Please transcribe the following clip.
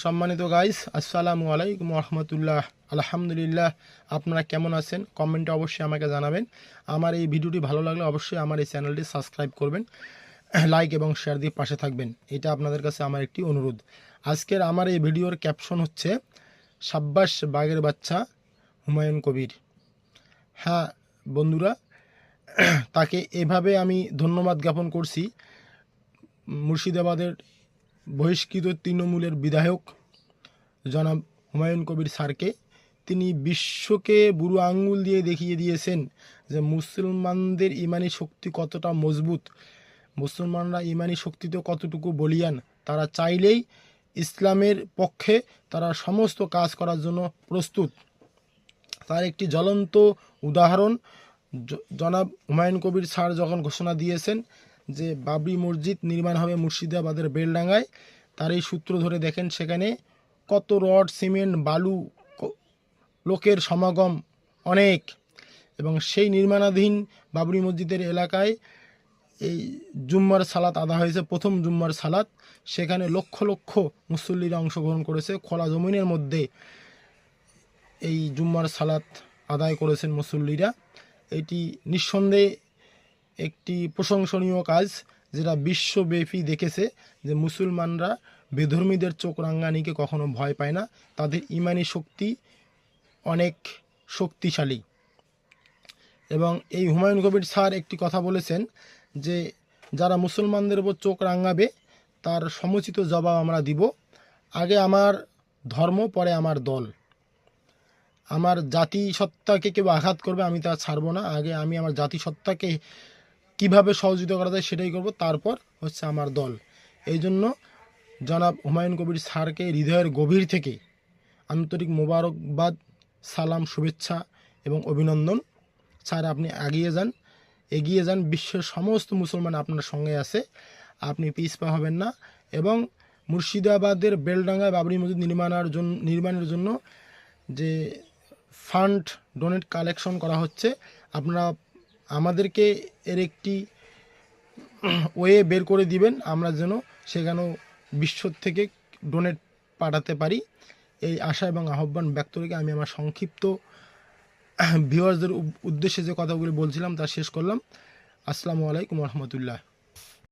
সম্মানিত গাইস, আসসালামু আলাইকুম রহমতুল্লাহ। আলহামদুলিল্লাহ। আপনারা কেমন আছেন? কমেন্টে অবশ্যই আমাকে জানাবেন। আমার এই ভিডিওটি ভালো লাগলে অবশ্যই আমার এই চ্যানেলটি সাবস্ক্রাইব করবেন, লাইক এবং শেয়ার দিয়ে পাশে থাকবেন। এটা আপনাদের কাছে আমার একটি অনুরোধ। আজকের আমার এই ভিডিওর ক্যাপশন হচ্ছে সাব্বাস বাঘের বাচ্চা হুমায়ুন কবির। হ্যাঁ বন্ধুরা, তাকে এভাবে আমি ধন্যবাদ জ্ঞাপন করছি। মুর্শিদাবাদের বহিষ্কৃত তৃণমূলের বিধায়ক জনাব হুমায়ুন কবির স্যারকে। তিনি বিশ্বকে বুড়ো আঙ্গুল দিয়ে দেখিয়ে দিয়েছেন যে মুসলমানদের ইমানি শক্তি কতটা মজবুত, মুসলমানরা ইমানি শক্তিতে কতটুকু বলিয়ান। তারা চাইলেই ইসলামের পক্ষে তারা সমস্ত কাজ করার জন্য প্রস্তুত। তার একটি জ্বলন্ত উদাহরণ জনাব হুমায়ুন কবির স্যার যখন ঘোষণা দিয়েছেন যে বাবরি মসজিদ নির্মাণ হবে মুর্শিদাবাদের বেলডাঙ্গায়, তার এই সূত্র ধরে দেখেন সেখানে কত রড, সিমেন্ট, বালু, লোকের সমাগম অনেক। এবং সেই নির্মাণাধীন বাবরি মসজিদের এলাকায় এই জুম্মার সালাত আদা হয়েছে, প্রথম জুম্মার সালাত। সেখানে লক্ষ লক্ষ মুসল্লিরা অংশগ্রহণ করেছে। খোলা জমিনের মধ্যে এই জুম্মার সালাত আদায় করেছেন মুসল্লিরা। এটি নিঃসন্দেহে একটি প্রশংসনীয় কাজ, যেটা বিশ্বব্যাপী দেখেছে যে মুসলমানরা বেধর্মীদের চোখ রাঙ্গানিকে কখনো ভয় পায় না। তাদের ইমানি শক্তি অনেক শক্তিশালী। এবং এই হুমায়ুন কবির স্যার একটি কথা বলেছেন যে যারা মুসলমানদের উপর চোখ রাঙাবে তার সমুচিত জবাব আমরা দিব। আগে আমার ধর্ম, পরে আমার দল। আমার জাতিসত্তাকে কেউ আঘাত করবে, আমি তা ছাড়বো না। আগে আমি আমার জাতিসত্তাকে কিভাবে সহযোগিতা করা যায় সেটাই করব, তারপর হচ্ছে আমার দল। এই জন্য জনাব হুমায়ুন কবির স্যারকে হৃদয়ের গভীর থেকে আন্তরিক মোবারকবাদ, সালাম, শুভেচ্ছা এবং অভিনন্দন। স্যার, আপনি এগিয়ে যান। বিশ্বের সমস্ত মুসলমান আপনার সঙ্গে আছে, আপনি পিছপা হবেন না। এবং মুর্শিদাবাদের বেলডাঙ্গায় বাবরি মসজিদ নির্মাণের জন্য যে ফান্ড ডোনেট কালেকশন করা হচ্ছে, আপনারা আমাদেরকে এর একটি ওয়ে বের করে দিবেন, আমরা যেন সেখানেও বিশ্ব থেকে ডোনেট পাঠাতে পারি। এই আশা এবং আহ্বান ব্যক্ত রেখে আমি আমার সংক্ষিপ্ত ভিউয়ার্সদের উদ্দেশ্যে যে কথাগুলি বলছিলাম তা শেষ করলাম। আসসালামু আলাইকুম রহমতুল্লাহ।